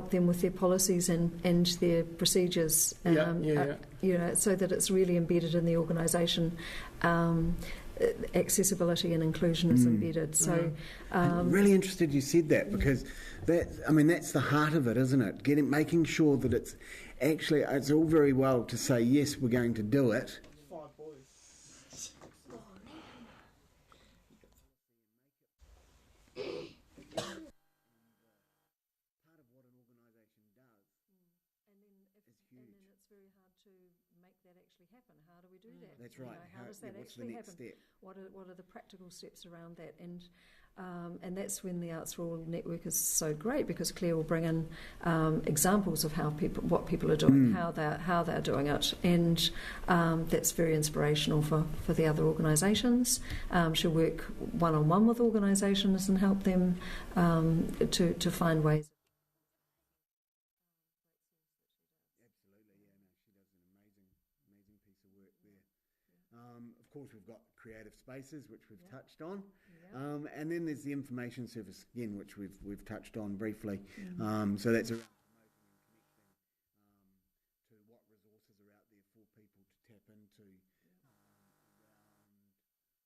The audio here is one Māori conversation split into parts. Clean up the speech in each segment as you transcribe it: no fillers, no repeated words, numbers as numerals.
help them with their policies and their procedures, so that it's really embedded in the organisation. Accessibility and inclusion is embedded. So, I'm really interested you said that, because that's the heart of it, isn't it? Making sure that it's all very well to say yes, we're going to do it. How do we do that? That's right. How does that actually happen? Step? What are the practical steps around that? And that's when the Arts for All network is so great, because Claire will bring in examples of what people are doing, how they're doing it, and that's very inspirational for the other organisations. She'll work one-on-one with organisations and help them to find ways. Of course, we've got creative spaces, which we've touched on, and then there's the information service again, which we've touched on briefly. So that's around promoting and connecting to what resources are out there for people to tap into, around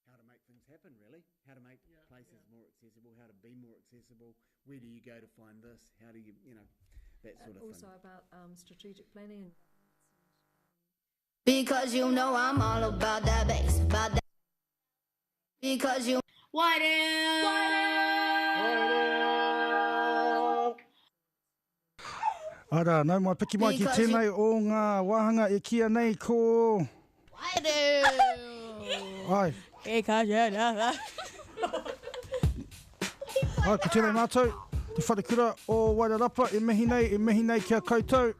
how to make things happen, really, how to make places more accessible, how to be more accessible. Where do you go to find this? How do you, that sort of thing. Also about strategic planning. Because you know I'm all about that bass, about that. Because you. WaiReo. Ara, nau mai piki mai ki tēnei o ngā wāhanga e kia nei ko... WaiReo. Ai. E ka jana. Ai, ko tēnei mātou, te wharekura o Wairarapa, e mihi nei kia koutou.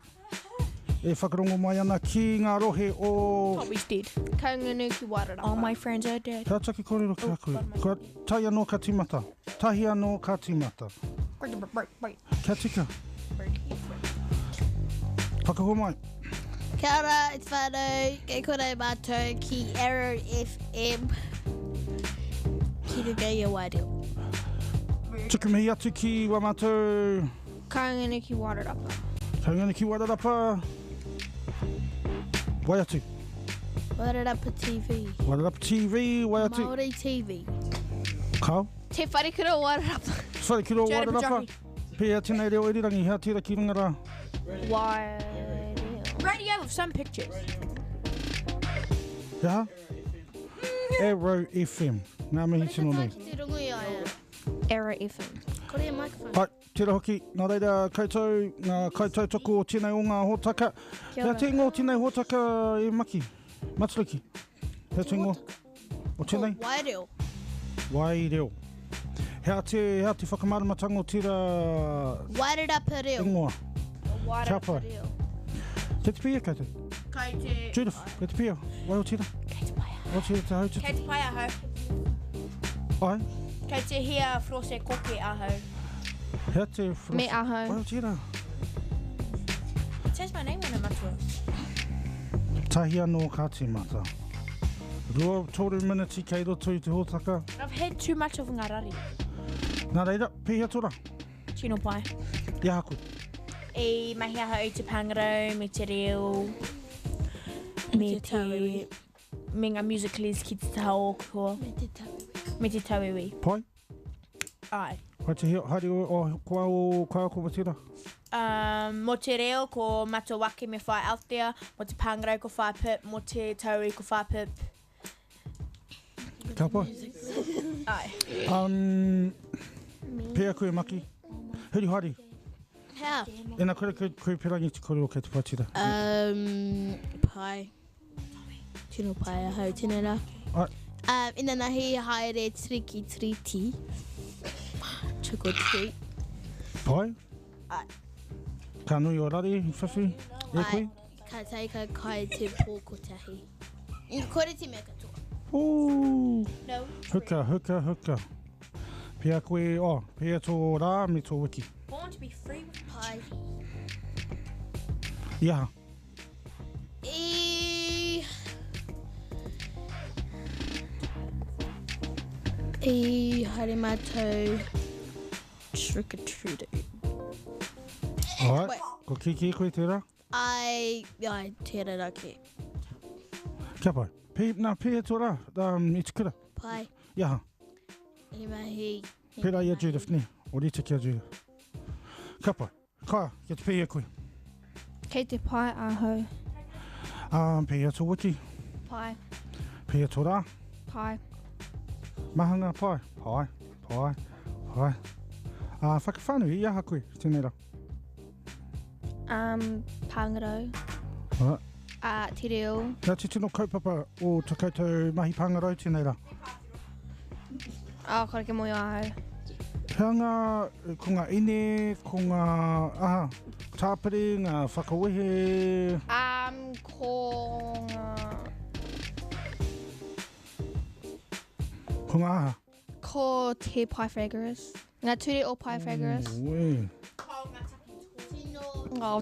E whakarongo mai ana ki ngā rohe o... Toby's dead. Kaunganuki Wairarapa. All my friends are dead. Ka taki kōrero ki a koe. Kua tai anō ka tīmata. Tahi anō ka tīmata. Kia tika. Whakaho mai. Kia ora, it's whānau. Kei kore mātou ki Arrow FM. Ki rugai o WaiReo. Tuku mihi atu ki wa mātou. Kaunganuki Wairarapa. Kaunganuki Wairarapa. Waiatu. Wairarapa TV. Wairarapa TV, Waiatu. Māori TV. Kau? Te wharekura o Wairarapa. Wharekura o Wairarapa. Pēa tēnei reo irirangi, hea tira ki runga rā. WaiReo. Radio with some pictures. Yaha? Arrow FM. Ngā mihi tino nei. Arrow FM. Kore a microphone. Hai, tēra hoki. Nā reira koutou, ngā koutou toko o tēnei o ngā hōtaka. Hea te ingo o tēnei hōtaka e maki. Matsuruki. Hea te ingo o tēnei. WaiReo. WaiReo. Hea te whakamaramatanga o tēra... Wairarapa reo. Ingoa. Wairarapa reo. Kei te pia koutou? Kei te... Judith, kei te pia. Wai o tēra? Kei te paia. O tēra te hau te... Kei te paia hau. Ai? Kei te hia frose koke ahau. Hea te... Me ahau. Wai o tēra? It says my name on the matua. Tahi anō ka tīmata. Rua tōru miniti kei roto i te hōtaka. I've had too much of ngarari. Nā reira, pēhea tora. Tino pai. Ia haku. E mahi aha o te pangaro, me te reo, me te... Me ngā musicals ki te tau kua. Me te tauiwi. Pai? Ai. Hai te haere o kua o ko tira? Mo te reo ko mato wake me whai out there, mo te pangaro ko whai pip, mo te tauri ko whai pip. Ka pai? Ai. Pēa koe maki. Huri hari. How? Ena koe perangi te kore o kei te pai tira. Pai. Tino pai ahau tinera. Ai. Ina nahi haere triki triti. Trick or treat. Pai? Ai. Ka nui o rari, whiwhi, e koe? Ka taika kai te pōkotahi. I kore te mea katoa. Ooh. No. Huka. Pēa koe, pēa tō rā me tō wiki. Born to be free with pie. Iaha. E haere mātou trick or treating. Alright, ko kiki koe tērā. Ai tērā rake. Kia pai. Nā pēhe tō rā, I te kura. Pai. Iaha. I mahi. Pērā ia Judith ne, o rita kia Judith. Kia pai. Kaia, kia te pēhe koe. Kei te pai ahau. Pēhe tō wiki. Pai. Pēhe tō rā. Pai. Mahanga pai. Pai. Whakawhānui, iaha koe, tēnei rā. Pāngaro. Alright. Te reo. Nā te tino kaupapa o te koutou mahi pāngarau tēnei rā. Kore ke moi ahau. Hanga, ko ngā ine, ko ngā tāpere, ngā whakawehe. Ko ngā aha. Ko te Pythagoras. Ngā ture o Pythagoras. Wē.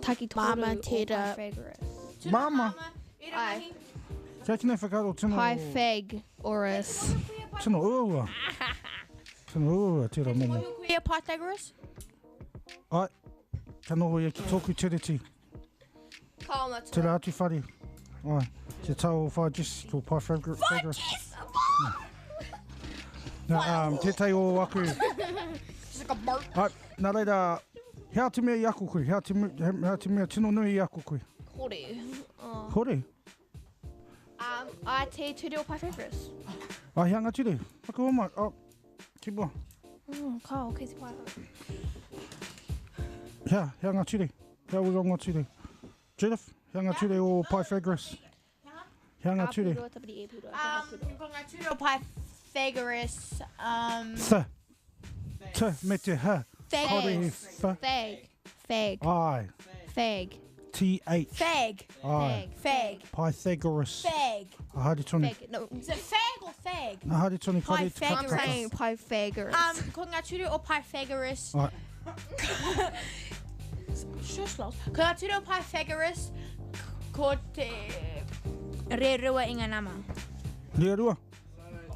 Taki toru Mama o tera. Pythagoras. Mama. Ai. Kia kine whakaro tino... Pythagoras. Tino ua. Tino ua, tērā momo. Kuia Pythagoras? Ai. Ka noho ia ki tōku tiriti. Kaoma Te rā atu whare. Ai. Te tau whai jis ko Pythagoras. Nā, tētai o aku. Ai, nā reira, hea te mea I aku koe. Hea te mea tino nui I aku koe. Kore. Kore? Ai te ture o Pythagoras. Ai, hea ngā ture. Whaka o mai. Ki mua. Kao, kei te pai. Hea ngā ture. Hea ura ngā ture. Judith, hea ngā ture o Pythagoras. Hea ngā ture. Ko ngā ture o Pythagoras. Te me te ha. Kore he wha. Fag. Ai. Fag. T-H. Fag. Ai. Fag. Pythagoras. Fag. A haere tonu. No. Is it fag or fag? A haere tonu kare te I'm kakaka. saying Pythagoras. Ko ngā ture o Pythagoras. Ai. Ko ngā ture o Pythagoras. Ko te rerua I ngā nama. Rea rua.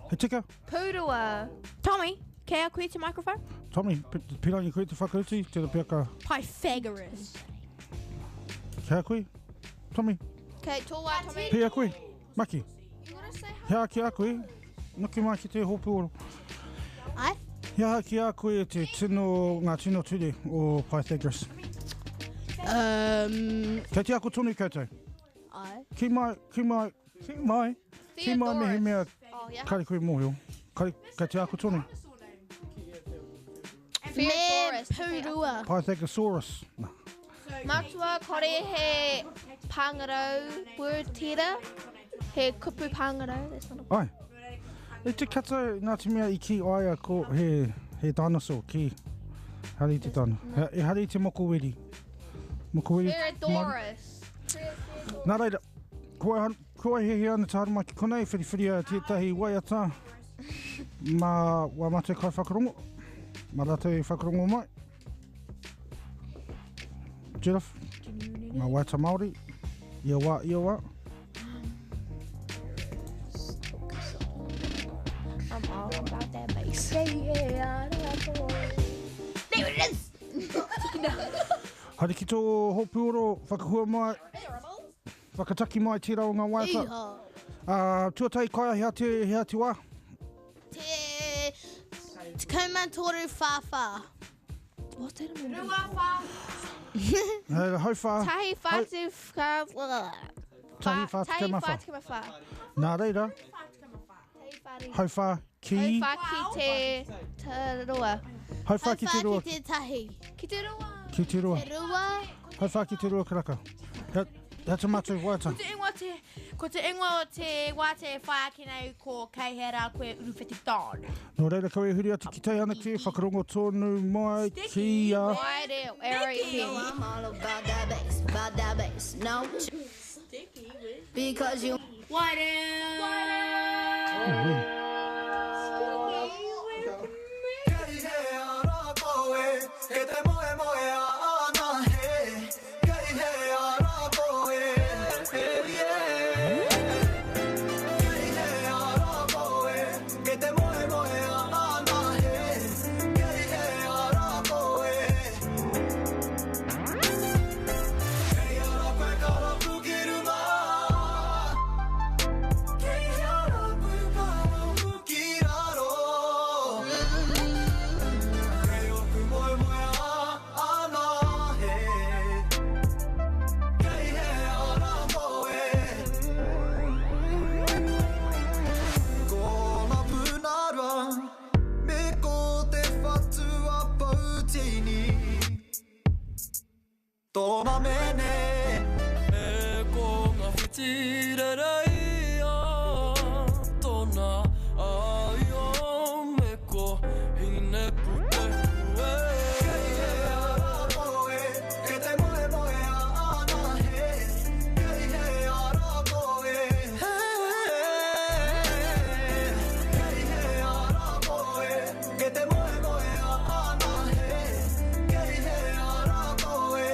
He tika. Purua. Tommy, kei a koe te microphone? Tommy, pirangi koe te whakauti, te piaka. Pythagoras. Hea koe. Tommy, Okay, tōwa, Tommy. hea koe. Maki. You wanna say Hea ki a koe. Nuki mai ki te hopu oro. Ai? Hea ki a koe te tino, ngā tino ture o Pythagoras. Kei te ako tonu koutou. Ai. Ki mai mehe mea Oh, yeah. kare koe mōhio. Kei te ako tonu. Theodorus. Purua. Pythagoras. Matua kore he pāngarau word tira. He kupu pāngarau. That's not a Ai. E te kata ngā te mea I ki aia ko he dinosaur ki. Hari te tana. E hari te mokoweri. Mokoweri. Theodorus. Nā reira, kua he ana te harama ki konei, whiriwhiria tētahi waiata. Ma wa mate kai whakarongo. Ma rate whakarongo mai. Judith. Ma waiata Māori. Ia wā. I'm all about that bass. There it is. Hari ki tō hopu oro, whakahua mai. Whakataki mai tira o ngā waiata. Tuatai kaia hea te wā. Te kaumatoru whawha. What's that? Hau whā. Tahi whātu whaka... Tahi whā te kema whā. Tahi whātu whā. Nā reira, hau whā ki. Tahi whā ki te rua. Hau whā ki te rua. Ki te tahi. Ki te rua. Ki te rua. Te rua. Hau whā ki te rua karaka. Hea te matu waiata. Ko te ingoa o te wā te whaakinau ko kei hera koe uruwhiti tāna. Nō reira kau e huri atu ki tei ana ki whakarongo tōnu mai ki a... WaiReo. R-A-P. I'm all about that bass, no. Because you mamene e ko ngā whitirerei a tōna ai o me ko hine pute ue kei he ara koe ke te moe moe a ana he kei he ara koe kei he ara koe ke te moe moe a ana he kei he ara koe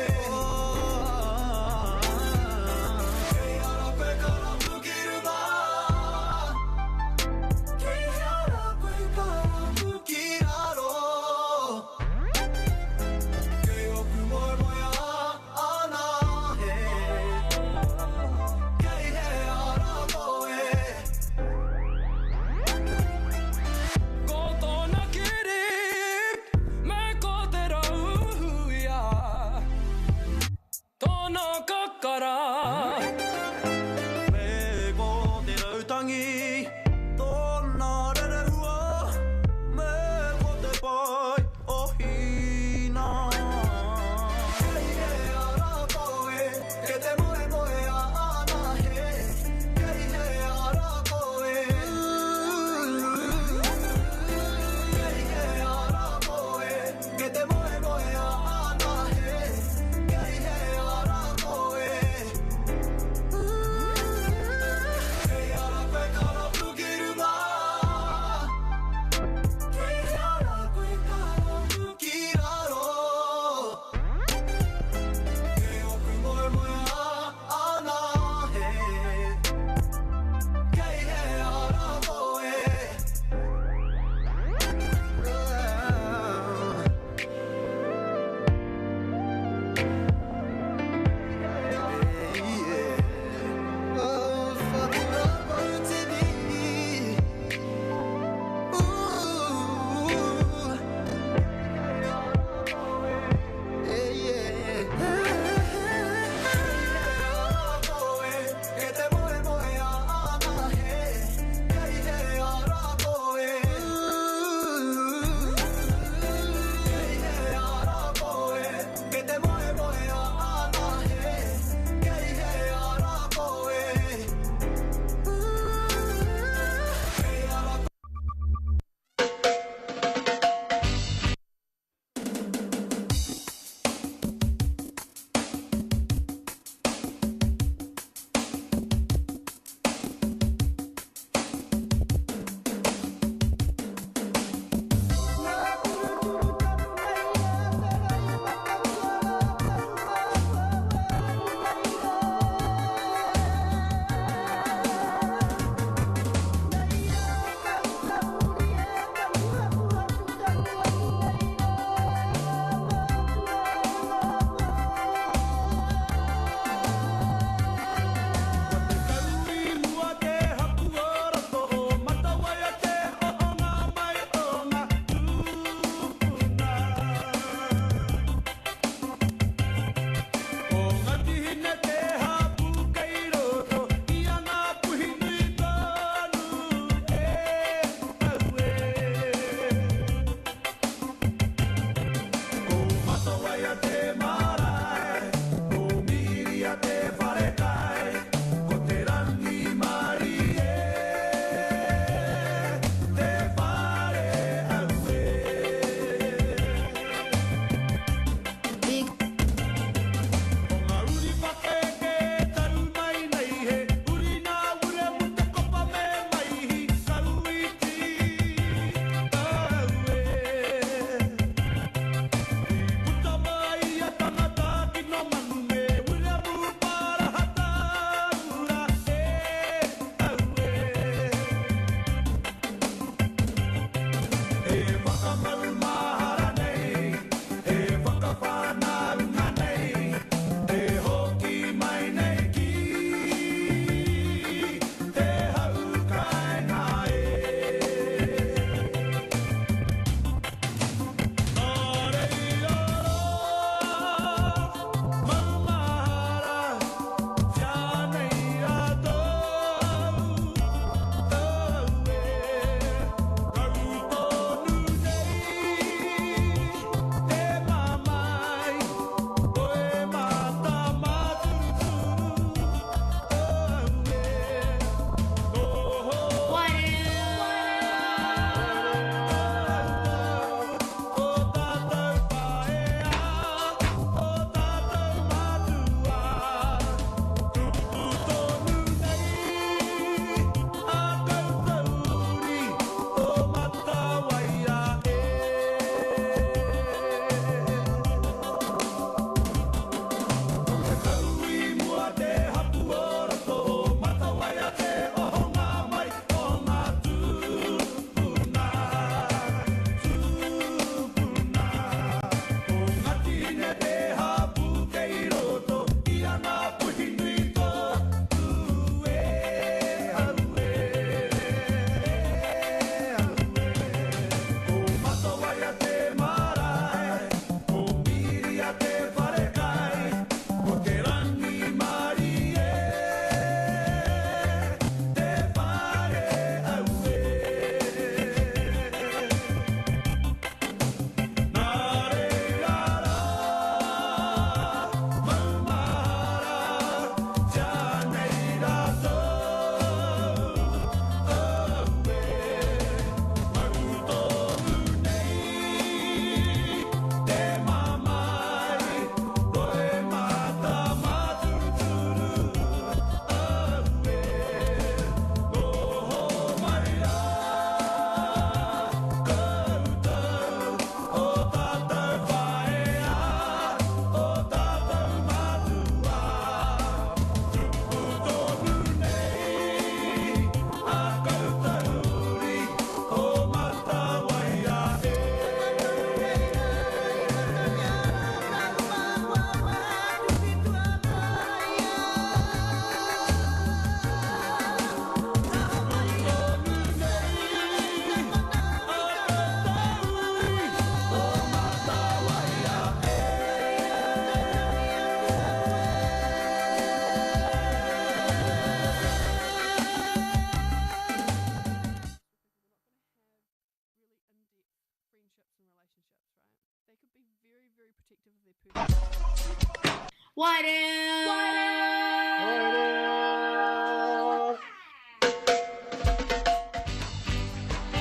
They could be very, very protective of their person.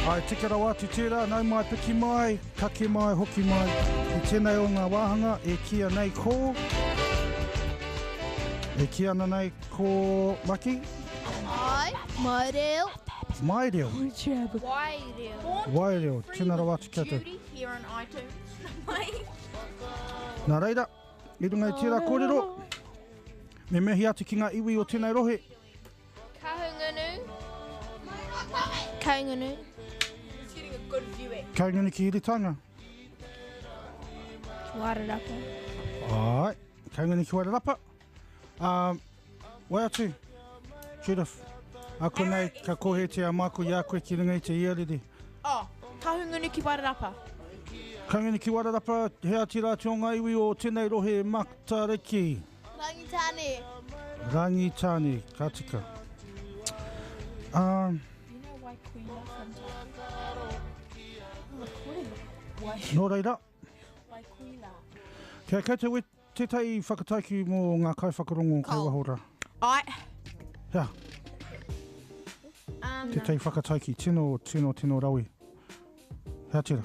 Ai, tika rawa tu tira, nau mai piki mai, kake mai, hoki mai. I tēnei o ngā wāhanga, e kia nei ko. E kia ana nei ko Maki. Ai, WaiReo. WaiReo. WaiReo, tēnā rawa tu kia tau. Here on iTunes. Nā reira, I runga I tira kōrero. Me mehi atu ki ngā iwi o tēnei rohe. Kaungunu. He's getting a good view at Kaungunu ki Hiritanga. Wairarapa. Ai, kaungunu ki Wairarapa. Wai atu, Judith. Ako nei ka kohetia māku i a koe ki runga I te iariri. Oh, kahungunu ki Wairarapa. Kaungunu ki Wairarapa, hea tira te o ngā iwi o tēnei rohe Matariki. Rangitane. Rangitane, ka tika. You know Waikuila from Nō reira. Waikuila. Kia koutou we tētai whakatauki mō ngā kaiwhakarongo kei wahora. Ai. Hea, tētai whakatauki, tino rawi. Hea tira.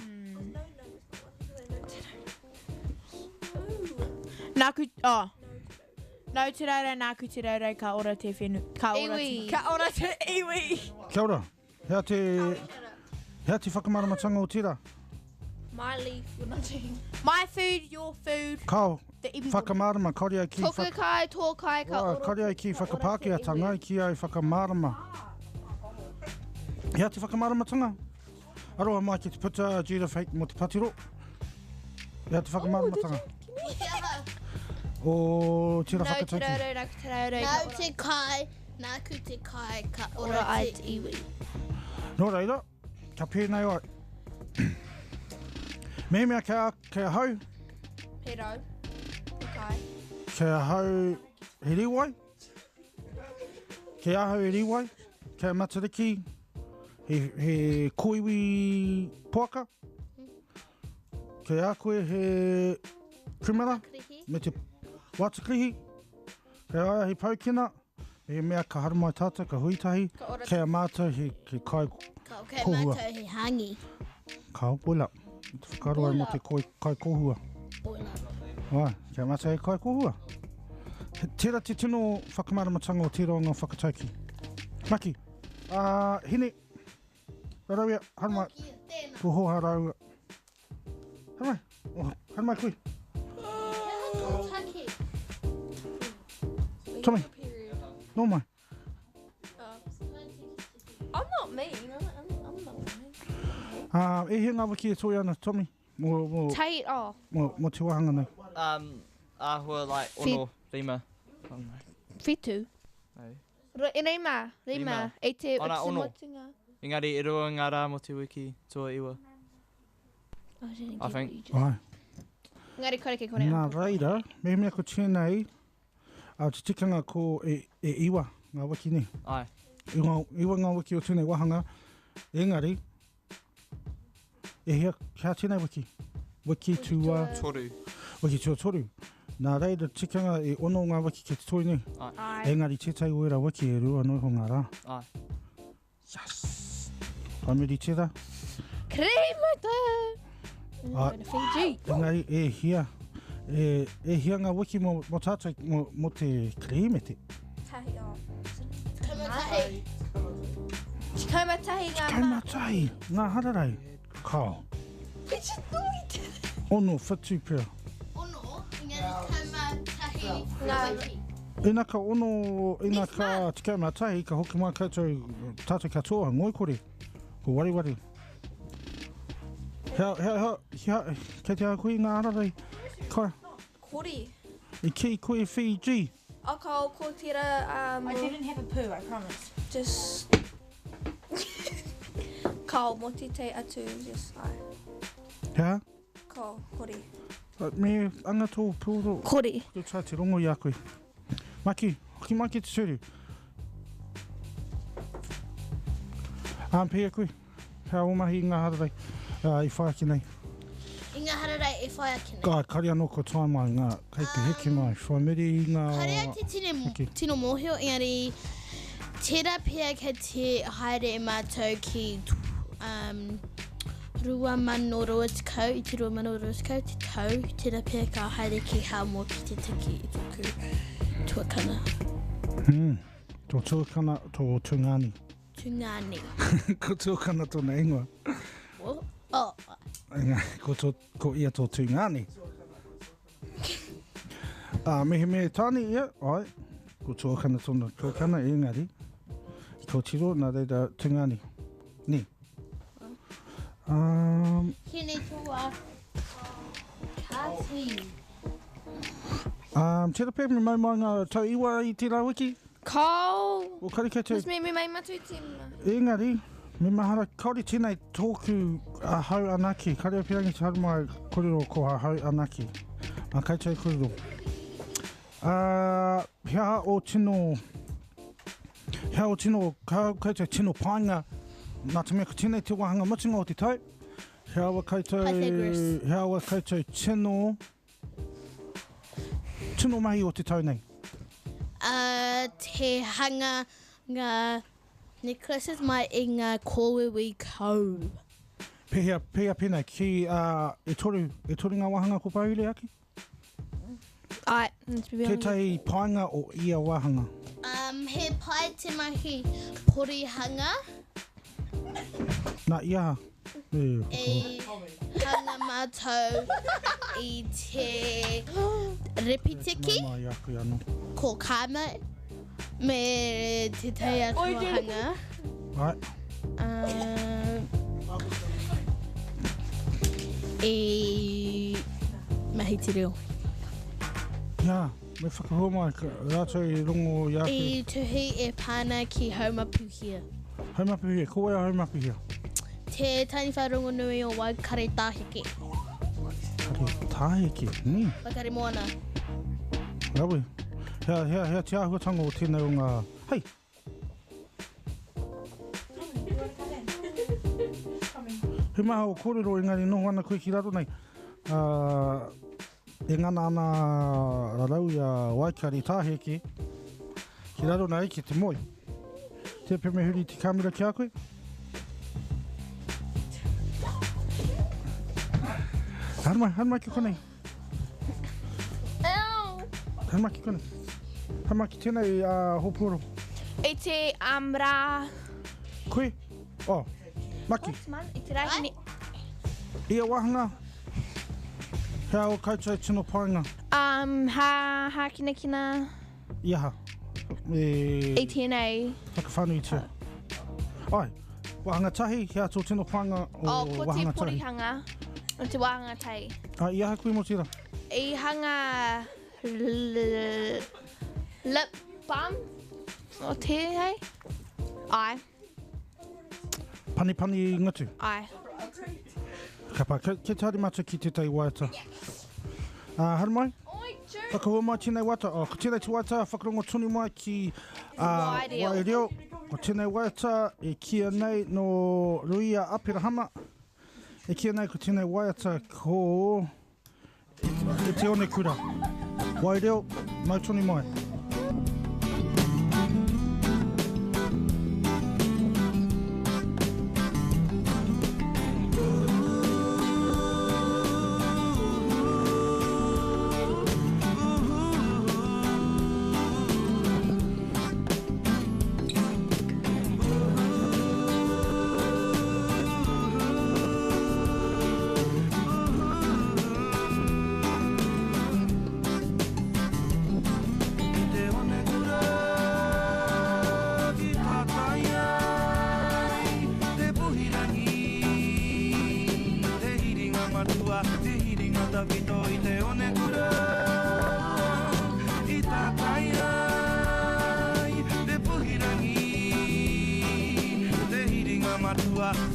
Nāku, Nau te raurau, nāku te raurau, ka ora te whenu. Ka ora Iwi. Ka ora te iwi. Kia ora. Hea te whakamaramatanga o tira. My leaf, you're not saying. My food, your food. Kao, The iwi. whakamarama, kauri ai ki Tokai, tōkai, ka ora. kauri ai ki whakapākeatanga, ki ai whakamarama. Hea te whakamaramatanga. Aroha mai ki te puta, Judith Hake mo te patiro. Hea te whakamaramatanga. O tira Nau te whakatauki. raurau, nāku te raurau. Nau te kai, nāku te kai, ka ora ai te iwi. Nō reira, ka pēnei ai. Me mea kia hau, Pero. Okay. kia hau he riwai. Kia hau he riwai, kia matariki, he koiwi poaka. Kia koe he primera, me te watakrihi. Kia aia he paukina, he mea ka haramai tata, ka huitahi. Kia mātou he kai Ka okay, Kohua. mātou he hangi. Ka boila. Te whakaroa mo te kai kohua. Boila. Wai, kia mātou he kai kohua. Tērā te tino whakamaramatanga o tērā o ngā whakatauki. Maki, hine, rarauia, haramai, ko hoha rau. Haramai, haramai koe. Tommy, no mai. I'm not mean. I'm not mean. E he ngā wiki e toi ana, Tommy, mo Take it off. te wahanga nei. Ahua like ono, rima. Fitu. Ai. Rima. Rima. E te Ona ono. motinga. Engari e roa ngā rā mo te wiki, toa iwa. I think. Ai. Ngari kore ke kone. Nā reira, me mea ko tēnei, te tikanga ko e iwa, ngā wiki nei. Ai. Iwa ngā wiki o tēnei wahanga, engari, e hea tēnei wiki. Wiki tua... Toru. Wiki tua toru. Nā reira tikanga e ono ngā wiki ke te toi nei. Ai. Engari tētai oera wiki e rua noi ho ngā rā. Ai. Yes! Pamiri tēra. Kremata. Ai. Fiji. Engari e hea. E hea ngā wiki mo tātou mo te kremete. Tahi o. Kamatahi. Kaumatahi ngā Kaumatahi, ngā hararai. Kao. Ono whatu pia. Ono, ingari kamatahi. Ngā. Ina ka ono, ina ka te kaumatahi, ka hoki mai koutou tātou katoa, ngoi kore. Ko wariwari. Hea, kei te koe ngā hararai. Kai, Kori. I ki koe Fiji. Ako ko tira I didn't have a poo, I promise. just Kao moti te atu just ai. Hea? Ko kori. Me anga tō pūro. Kori. Ko tā te rongo i a koe. Maki, hoki mai ki te suru. Pēa koe. Hea omahi ngā hararai. I whaaki nei. I ngā hararai e whai ake nei. Ka kari anō ko tai mai ngā kei te heke mai. Whaimeri i ngā... Karea te tino mōhio, engari tērā pia ka te haere e mātou ki 2,000 i te 2,000 te tau. Tērā pia ka haere ki hao mō ki te tiki i tōku tuakana. Tō tuakana, tō tungani. Tungani. Ko tuakana tōna ingoa. What? Ko ia tō tungani. Mehe me tāni ia, ai. Ko tuakana tōna tuakana engari. Ko tiro nā reira tungani. Ni. Kene toa kāti. Tērā pē me mai ngā tau iwa i tērā wiki. Kau. O kari kei te... Mas me mai matu i tīma. Engari, me mahara kauri tēnei tōku hau anaki. Kari o pirangi te haru mai korero ko hau anaki. Mā kai tei korero. Hea o tino kai tei tino painga. Nā te mea ka tēnei te wahanga mutinga o te tau. Hea wa kai tei tino mahi o te tau nei. Te hanga ngā necklaces mai i ngā kōwewi kau. Pehea pēnei ki e toru ngā wahanga ko paure aki? Ai, Ke tei painga o ia wahanga. He pai te mahi porihanga. Nā ia. E hanga mātou i te repitiki. Mai aku anō. Ko kāma me te tei atua hanga. Ai. E mahi te reo. Ia, me whakahua mai rātou i rongo i ake. E tuhi e pāna ki haumapuhia. Haumapuhia, ko ea haumapuhia? Te tani wharongo nui o Waikare Tāheke. Kare tāheke, ni? Waikare moana. Rawe. Hea te ahuatanga o tēnei o ngā... Hei! He maha o kōrero engari noho ana koe ki raro nei. E ngana ana rarau i a Waikare Tāheke. Ki raro nei ki te moi. Te pemehuri te kamera ki a koe. Harmai ki konei. Harmai ki konei. Harmai ki tēnei hopuro. I te rā... Koe? Oh, Maki. I te rahini. Ia wahanga. Hea o kautai tino painga. Ha kina. Iaha. I tēnei. Whakawhanu i tia. Ai, wahanga tahi, hea tō tino painga o Ko te wahanga tahi. porihanga. O te wahanga tai. Iaha koe mo tira. I hanga... lip balm. O te hei. Ai. Pani ngatu. Ai. Kapa, ke tāri mata ki te tei waiata. Harmai? Whakahua mai tēnei waiata. Ko tēnei te waiata, whakarongo tonu mai ki WaiReo. Ko tēnei waiata e kia nei no Ruia Apirahama. E kia nei ko tēnei waiata ko e te one kura. WaiReo, mai tonu mai.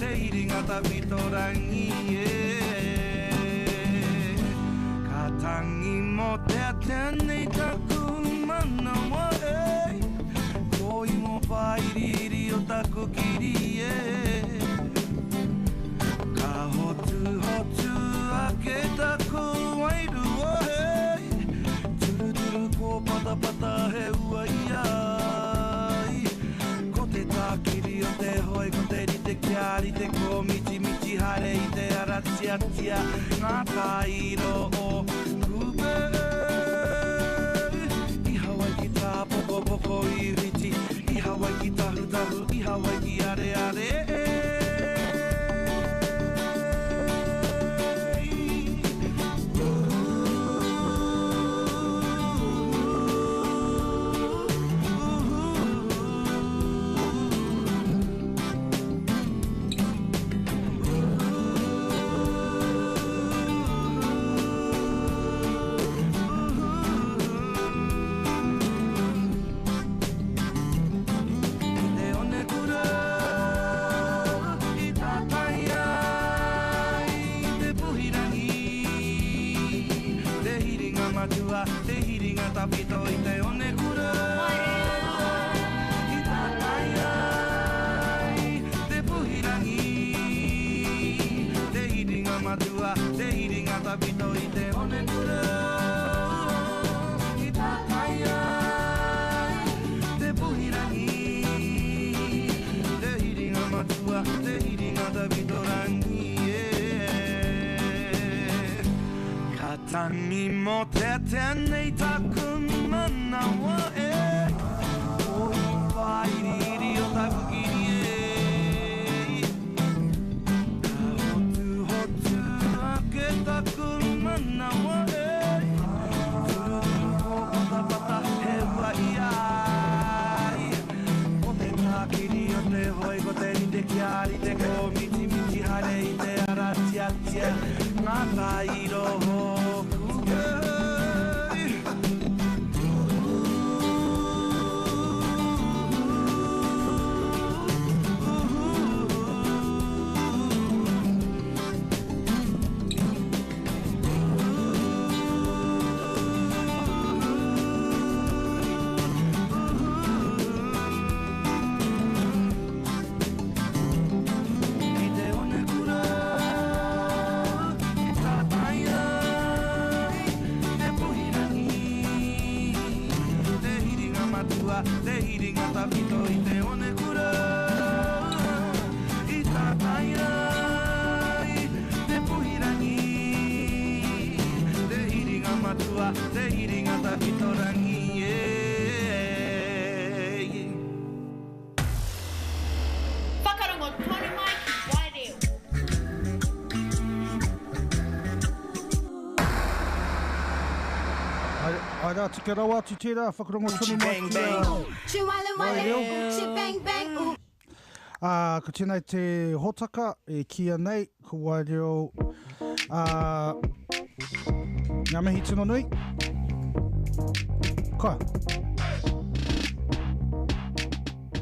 Te hiringa ta pitorangi Ka tangi mo te atene taku manawa Koi mo whairiri o taku kiri Ka ho ari te ko miti miti hare I te ara tia tia ngā tairo o kupe I Hawaii ki tā poko poko I riti I Hawaii ki tahu tahu I Hawaii ki are are Tangi mo te tenei taku mana wa e O I whairiri o taku kiri e Ka hotu hotu ake taku mana wa e Turu ko pata pata he wai ai O te takiri o te hoi ko te ni te kiari te ko miti miti hare I te ara tia tia Ngā tairo ho Aira te kerawa atu tērā, whakarongo tonu mai ki WaiReo. Ko tēnei te hotaka e kia nei, ko WaiReo. Ngā mihi tino nui. Koa.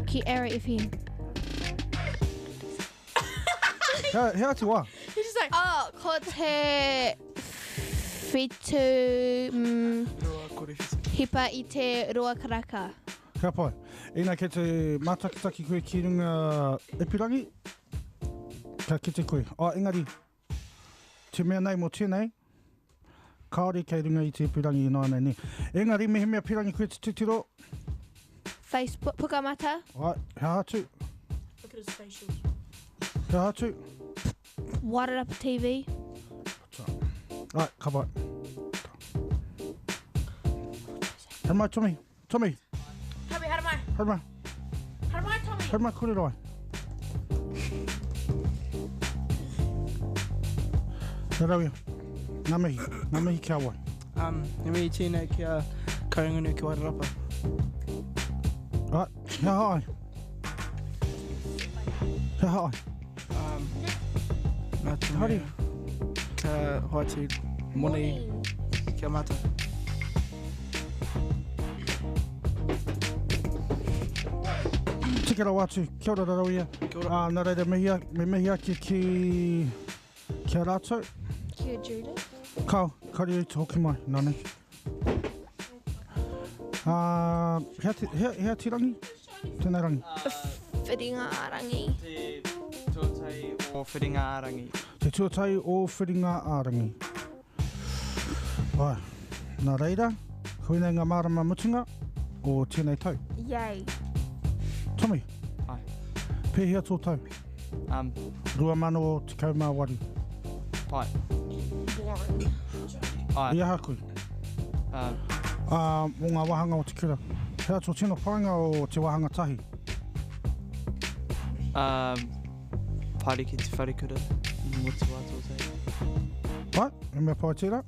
Ki Era FM. He ati wā. He's just like, Ko te whitu hipa I te roa karaka. Kia pai. Ina ke te mātakitaki koe ki runga epirangi. Kia kite koe. Engari, te mea nei mo tēnei. Kāore kei runga I te epirangi inoa nei ne. Engari, mehe mea pirangi koe te titiro. Facebook, pukamata. He atu. look at his facial. He atu. Wairarapa TV. Ka pai. Hei mai, Tommy. Tommy, how do I? Hei mai. How do I, Tommy? Hei mai, kore rai. He rauia. Ngā mihi kia wai. He mihi tēnei kia kaungunu ki Wairarapa. He haai. He haai. Nā te Hari. mea, kia hoatu moni, kia mata. Te kera watu, kia ora rauia. Kia ora. Nā reira me mihi aki ki kia rātou. Kia Judith. Kau, kari te hoki mai, nāne. Hea te rangi? Tēnei rangi. Whiringa Arangi. Te tuatai o Whiringa Arangi. Te tuatai o Whiringa Arangi. Ai, nā reira, koinei ngā marama mutunga o tēnei tau. Yay. Tommy. Ai. Pēhia tō tau. Rua mano tikau mā wari. Pai. Ai. Ia hakui. O ngā wahanga o te kura. Hea tō tino whainga o te wahanga tahi? Pari ki te wharekura. Mo te wātou tei. Pai, e mea pai tērā?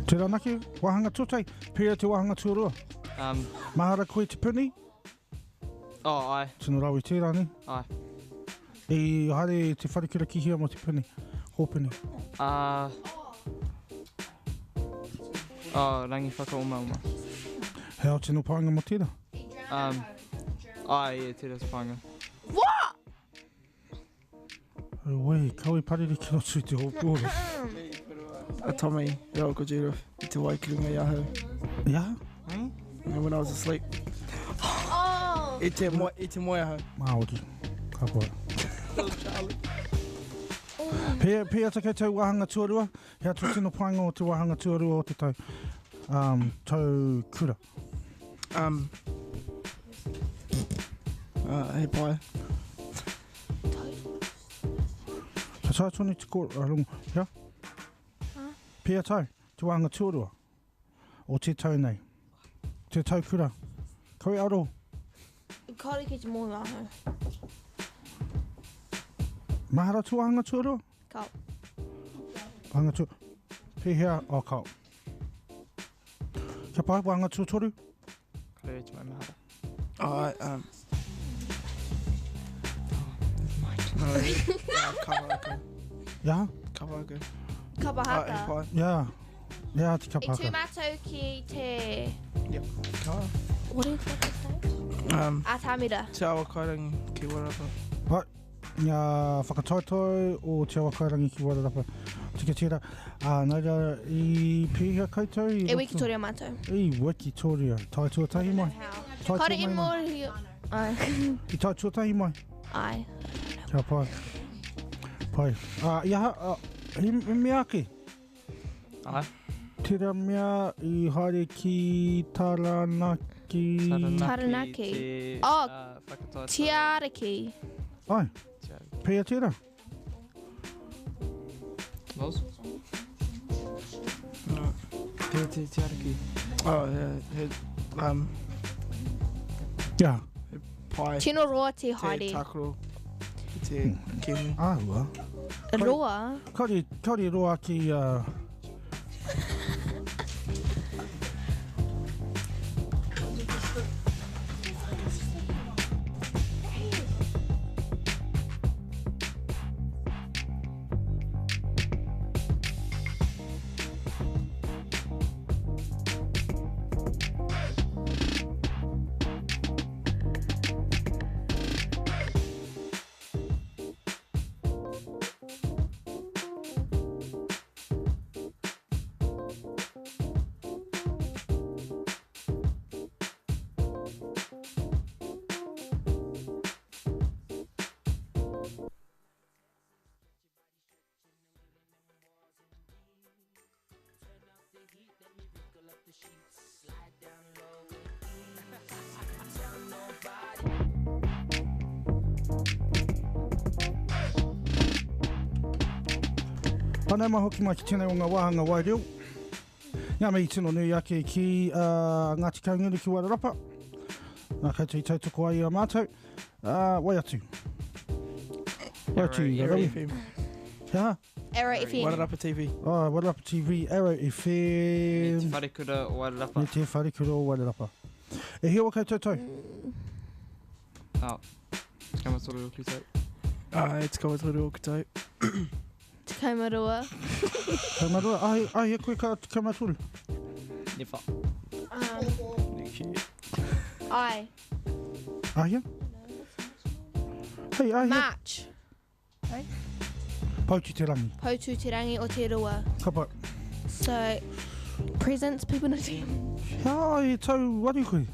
Tērā naki, wahanga tūtei. Pia te wahanga tūrua. Mahara koe te puni? Ai. Tino rau I tērā ni? Ai. I haere te wharekura kihia mo te puni. Hōpuni. Rangi whakauma. Hea o tino paanga mo tērā? Ai, tērā te pānga. What? Wei, kaui pariri ki rotu te hōpūre. A Tommy, Reo Kojiro, I te waikirunga iahau. Yeah? When I was asleep. Oh! I te moe ahau. Māori. Ka koe. Pea take tau wahanga tuarua. Hea tō tino paanga o te wahanga tuarua o te tau. Tau kura. He pai. Ka tai tōni te kōra rungu. Hea? Pea tau, te wahanga tuarua. O te tau nei. Te tau kura. Koe aro. Kore ki te moe ahau. Mahara tu wahanga tuarua? Kau. Wahanga tu. Pehea o kau. Kia pai wahanga tu toru? Kare te mai mahara. Kawaka. Yeah? Kawaka. Kapahaka. Yeah. Yeah, te I kapaka. tūmātou ki te... Yep. Kawa. What is that to say? Atamira. Te awa kairangi ki Wairarapa. Right. Ngā whakatautoi o te awa kairangi ki Wairarapa. Tika tira. Naira I pihia koutou? E Wikitoria mātou. I Wikitoria. Tai tuatahi mai? Kore I mōri... Ai. I tai tuatahi mai? Ai. Kia pai. Pai. Ia, he mea ake? Ai. Tira mea I haere ki Taranaki. Taranaki. Oh, Tiaraki. Ai. Pea tira? Los? No. Te araki. Oh, yeah. Yeah. Pai. Tino roa te Te haere. takoro. Te kimi. Āua. Roa? Kauri roa ki... Panau mahoki mai ki tēnei o ngā wāhanga WaiReo. Ngā mei tino nui ake ki Ngāti Kaungiri ki Wairarapa. Nā koutou I tautoko ai a mātou. Wai atu. Wai atu. Arrow FM. Hea? Arrow FM. Wairarapa TV. Wairarapa TV, Arrow FM. Me te wharekura o Wairarapa. Me te wharekura o Wairarapa. E hea wa koutou tau? Kamatoro o kutau. It's kamatoro o kutau. Te kaimarua. Kaimarua? Ai, e koe ka te kaimaturu? Nefa. Ai. Ahia? Hei, ahia? March. Pauti te rangi. Pautu te rangi o te rua. Kapa. So, presents, people know te. Hea, e tau wari koe.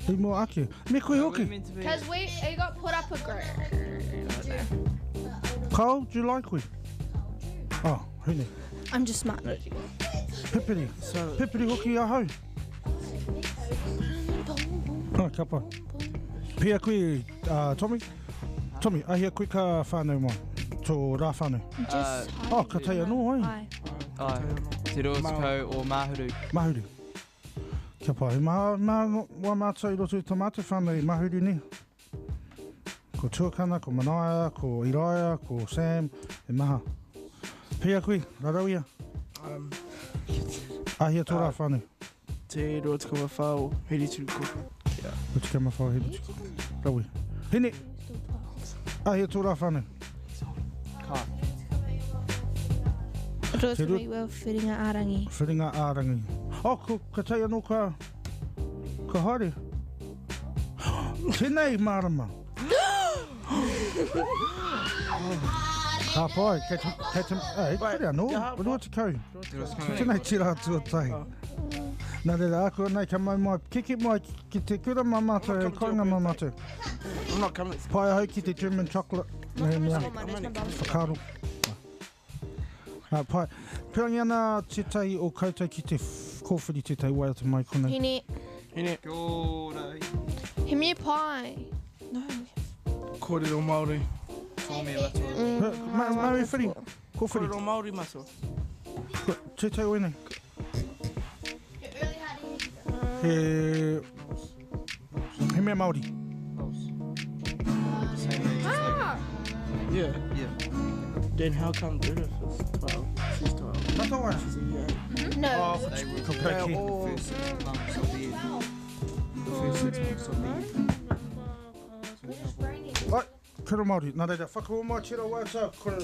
E mo ake. Me koe hoki. Because we got put up a group. Kau, July koe? Oh, hene. I'm just smart. Pipiri. Pipiri hoki a hau. Kia pai. Pia kui, Tommy? Tommy, ahia kui ka whānau mo? Tō rā whānau? Ka tai anō, ai? Ai, te roa tukau o Mahuru. Mahuru. Kia pai, wā mātou I roto I tamata whānau I Mahuru ni. Ko Tuakana, ko Manaia, ko Iraia, ko Sam, e maha. Pia kui, rarauia? Ahia tō rā whānau? Te roa tukau a whao, hiri tūku. Kia. Roa tukau ma whao, hiri tūku. Raui. Hine! Ahia tō rā whānau? Ka. Roa tukau I wau whiringa ārangi. Whiringa ārangi. Ka tai anō ka haere. Tēnei marama. Ka pai, kei kere anō, roa tukau. Tēnei tira tuatai. Nā reira, aku nei ka mai, kiki mai ki te kura mamātou, koinga mamātou. I'm not coming. Pai hau ki te German chocolate. Whakaro. Pai, pirangi ana te tai o koutou ki te kōwhiri te tai waiata mai konei. Hine. Hine. Kia ora. He mea pai. No. Kōrero Māori. Tōme matua. Maui whiri. Kōwhiri. Kōrero Māori matua. Te tai oenei. He mea Māori. Yeah. Then how come Judith is 12? She's 12. That's all right. She's a year. No. They were Ka the paki. first 6 months of the year. The first 6 months of the year. Right, kura Māori. Nā reira, whakao mai tira waiata, kura.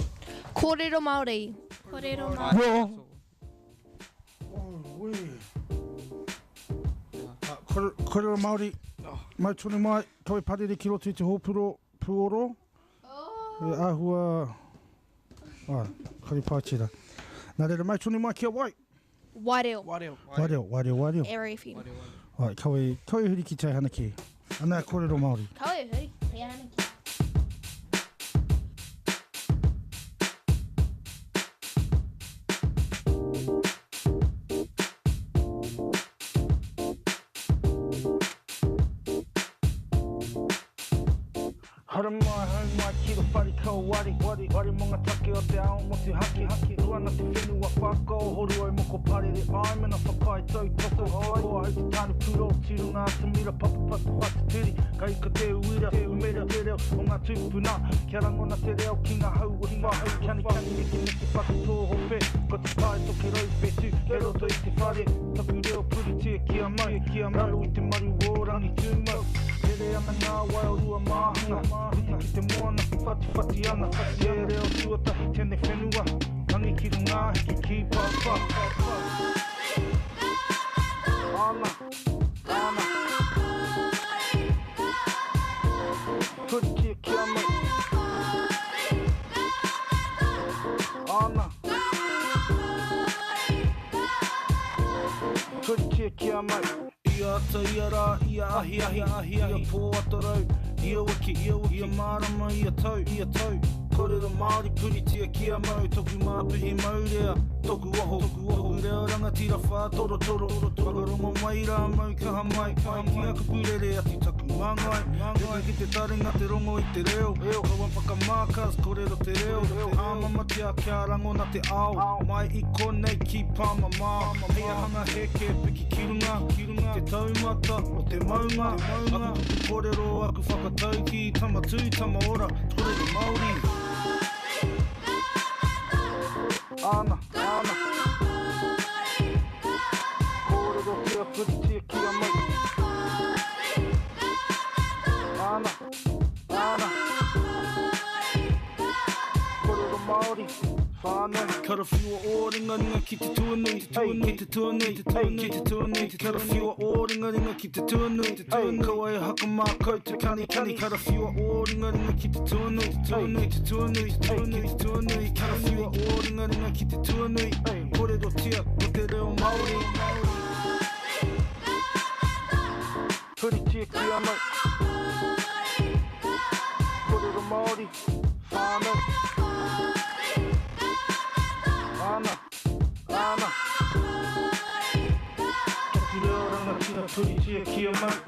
Kōrero Māori. Kōrero Ro. Kōrero Māori. Mai tūne mai, kawe parere ki roto I te hōpuro puoro. E āhua... kari pātira. Nā reira, mai tūne mai kia wai. WaiReo. Waireo. Area FM. Right, kawe huri ki te hana ki. Ana kōrero Māori. Kawe hui. Te ana ki. Hara mai, hau mai, ki ro whari kau wari. Wari monga take o te ao mo te haki. Ruana te whenua whakao, horu ai moko parere ai. Mena whakai tau toko ai. Koa hau te tānu puro, tiru ngā te mira, papa tiri. Ka ika te uira, umera te reo, o ngā tūpuna. Kia rangona te reo, ki ngā hau o whahau. Kani, niki, whakatō hope. Ko te pai toke rau whetu, ke roto I te whare. Tapu reo puri tia kia mai. Raru I te maru o rangi tūmau. Tere ana ngā wai o rua māhanga. Rita ki te moana, whati ana. E reo tuatahi tēnei whenua. Rangi ki runga, hiki ki pāpā. Ana. Kuri kia mai. Ana. Kuri kia mai. Ia ata, ia rā, ia ahi, ia pō atarau. Ia wiki, ia marama, ia tau. Kōrero Māori puri tia kia mau, toku māpuhi maurea, toku oho, reo rangatira whā toro, whakarongo mai rā mau kaha mai, ki a kupurere ati taku māngai, reka ki te taringa te rongo I te reo, kawa whakamākas, kōrero te reo, āmamatia kia rangona te ao, mai I konei ki pāma mā, hea hanga heke piki kirunga, te taumata o te maunga, aku tuku kōrero, aku whakatau ki tamatu, tamaora, kōrero Māori. Ana. Kōrero kia puri tia kia mai. Ana. Kōrero Māori. Whānau. Karawhiua o ringa ki te tuanui. Ki te tuanui. Karawhiua o ringa ki te tuanui. Kawai haka mā kau te kani. Karawhiua o ringa ki te tuanui. Ki te tuanui. Karawhiua o ringa ki te tuanui. Kōrero tia o te reo Māori. Puri tia kia mai. Kōrero Māori. Whānau. Ana. Toki reo ranga kia puri tia kia mai.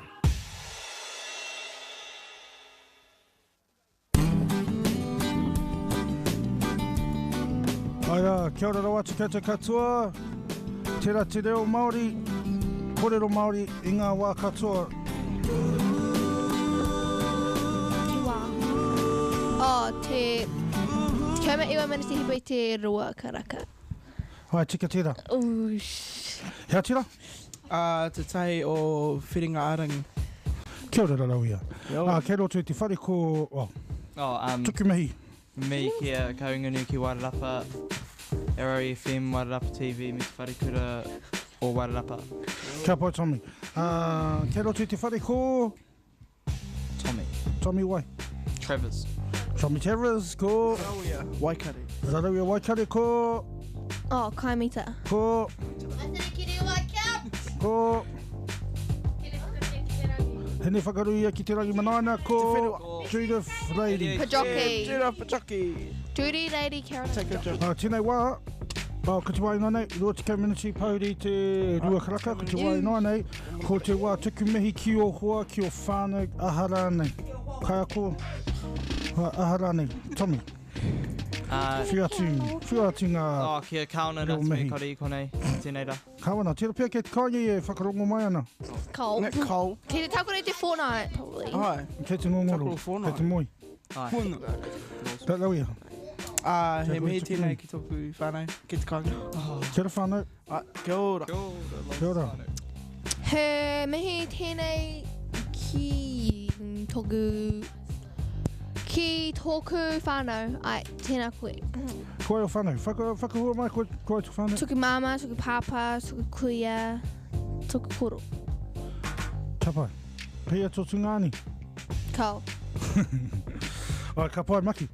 Aia, kia ora rawa tika te katoa. Tera te reo Māori, kōrero Māori i ngā wā katoa. Te kauma iwa mana te hipo I te roa karaka. Hai, tika tira. Hea tira? Te tahi o whiringa arangi. Kia ora rauia. Kei roto te whare ko... tuku mihi. Me kia kaunganu ki Wairarapa, Reo FM, Wairarapa TV, me te wharekura o Wairarapa. Kia pai Tommy. Kei roto te whare ko... Tommy. Tommy wai. Travers. Tommy Travers ko... Waikare. Rauia Waikare ko... Kaimita. Ko... Ko... Hene whakarui ki te rangi manaina ko... Judith Lady. Pajoki. Judith Pajoki. Judy Lady Carol. Tēnei wā. Ko te wai nā nei, rua te community pauri te rua karaka, ko te wai nā nei, ko te wā tuku mihi ki o hoa, ki o whānau ahara nei. Kai ako, ahara nei. Tommy. Whiatu ngā... Kia kauna rā te me kore I konei, tēnei rā. Kawana, tēra pia kei te kāinga e whakarongo mai ana. Cole. Cole. Kei te takore te Fortnite, probably. Ai. Kei te ngongoro, kei te moi. Puna. Tā rauia. He mihi tēnei ki tōku whānau, ki te kāinga. Kia ora whānau. Kia ora. Kia ora. He mihi tēnei ki tōku... Ki tōku whānau, ai, tēnā koe. Koe o whānau, whakahua mai koe tōku whānau. Tuku mama, tuku papa, tuku kuia, tuku koro. Ka pai. Pia tōtu ngāni. Kau. Ai, ka pai maki.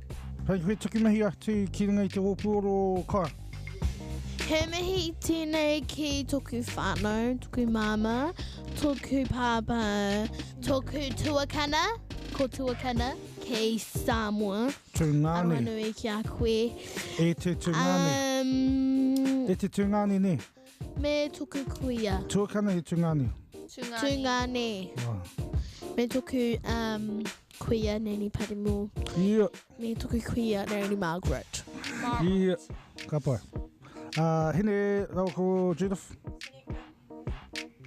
Pai koe tuku mihi atu ki runga I te ōpuoro kai. He mihi tēnei ki tōku whānau, tuku mama, tōku papa, tōku tuakana, ko tuakana. Kei Samoa. Tūngāni. Aranui ki a koe. E te tūngāni. E te tūngāni ne. Me tōku kuia. Tuakana he tūngāni. Tūngāni. Me tōku kuia neni Parimu. Ia. Me tōku kuia neni Margaret. Ia. Ka pai. Hene rau ko Judith.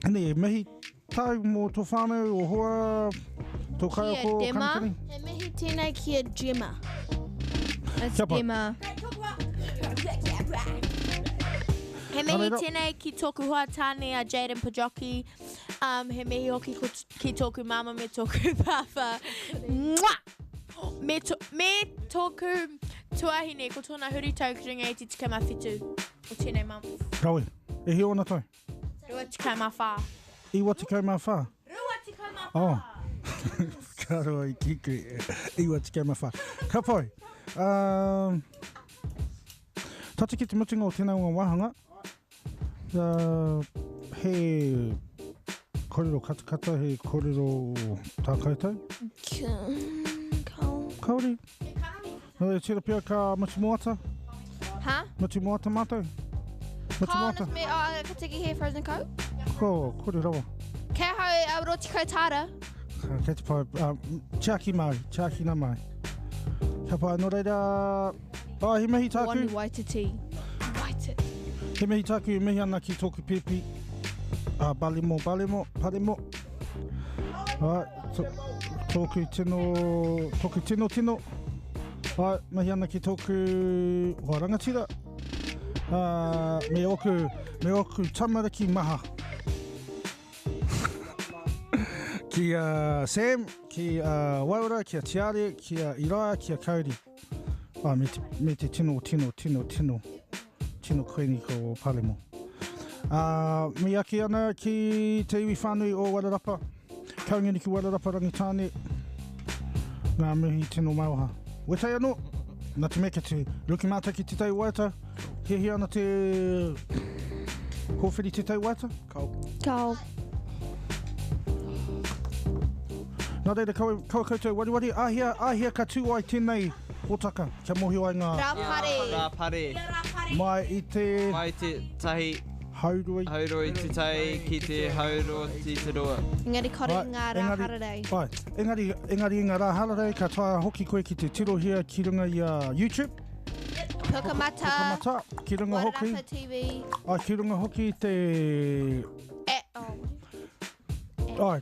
Hene mihi tau mō tō whānau o hoa... Tō kai ko kanikani? He mihi tēnei ki a Gemma. It's Gemma. He mihi tēnei ki tōku huatāne a Jaden Pajoki. He mihi hoki ki tōku mama me tōku papa. Me tōku tuahine ko tōna huri taukiringa I te tikama whitu o tēnei mama. Raui, e hi ona toi? Rua tikama whā. Iwa tikama whā? Rua tikama whā. Ka roa I kike, iwa tikama whā. Ka pai, tata ki te mutunga o tēnā unga wāhanga. He kōrero katakata, he kōrero tā koutou. Kaori. E tira pia ka mutu moata. Ha? Mutu moata mātou. Mutu moata. Me ka tiki he frozen coke? Ko, kore rawa. Kei hau roti kautara. Kei te pai, tiaki mai, tiaki nā mai. Ka pai, no reira, he mihi tāku. One waititi. He mihi tāku, he mihi ana ki tōku pipi. Balimo. Tōku tino. Mihi ana ki tōku rangatira. Me oku tamariki maha. Ki Sam, ki Waura, ki Tiare, ki Iraia, ki Kauri. Me te tino koeni ko Palemo. Me aki ana ki te iwi whānui o Wairarapa. Kaungeni ki Wairarapa rangitāne. Ngā mihi tino mauha. Wetai anō, nā te meka te ruki mātai ki te tau waiata. He ana te hōwhiri te tau waiata. Kau. Nā reira, kaua koutou wariwari, ahia ka tū ai tēnei hōtaka, kia mohi ai ngā... Rāpare. Mai I te tahi... Hauroi te tai ki te hauro ti te roa. Engari kore ngā rā hararei. Pai, engari ngā rā hararei, ka taia hoki koe ki te tirohia ki runga I YouTube. Kokomata. Ki runga hoki. Wairarapa TV. Ki runga hoki te... Ai,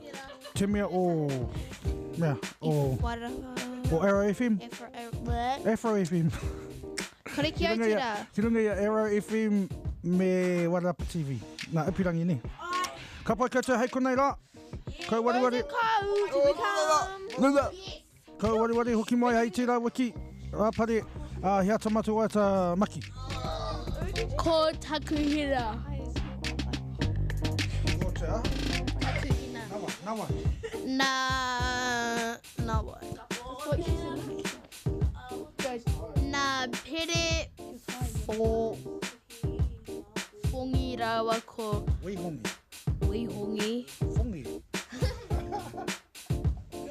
te mea o... Mea, o... O Arrow FM. Afro FM. Kore ki au tira. Ki runga ia Arrow FM me Wairarapa TV. Nā ipirangi ni. Ka pai koutou hei konei rā. Kau wari. Kau wari hoki mai hei tira wiki. Rāpare, hea tamatu waiata maki. Ko takuhira. Ko te a? Takuhina. Nawa. Nawa. Nā pere whongi rawa ko... Wihongi. Whongi.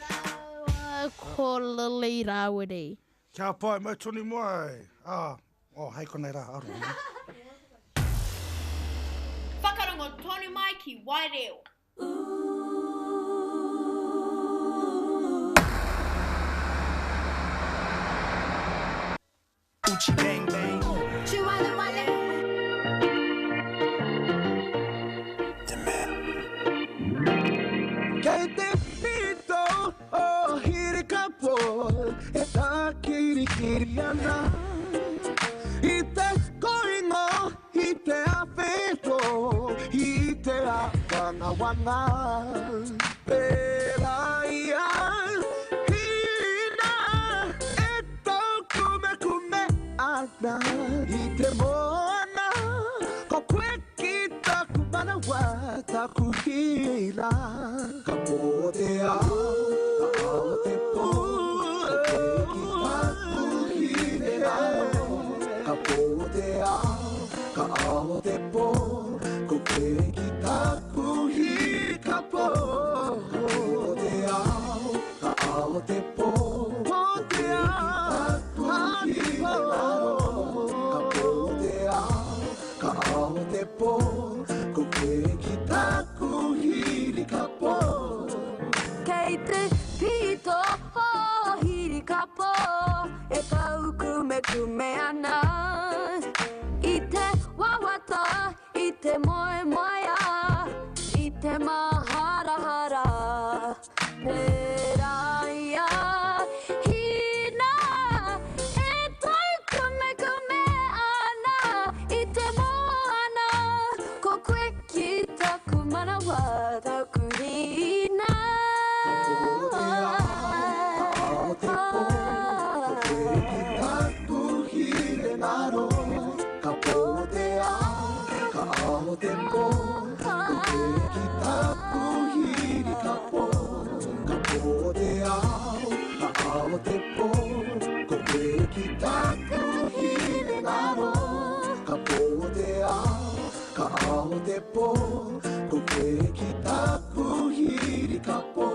Rawa ko lili rawiri. Kia pai, mai toni mai. Hei konei rā, aro. Whakarongo tonu mai ki WaiReo. Uchi bang bang. Kei te pito o hirikapo e tā kirikiri ana. I te koingo, i te awheto, i te awhangawanga. Pera ia, hina, e tau kume ana. I te moana, ko koe ki taku manawa, taku hira. Ka po te ao, ka ao te po, ko koe ki taku hira. Ka po te ao, ka ao te po, ko koe ki taku hira. Ka po te ao, ka ao te po, po te ao, taku hira. Ka po te ao, ka ao te po, ko koe ki taku hiri ka po. Kei te pito o hiri ka po, e tau kume ana. I te wawata, i te moea, i te maharahara. Pera ia, hina, e tau kume ana. I te moana, ko koe ki taku manawa, taku hina. Ka ao te po, ko koe ki taku hiri ka po.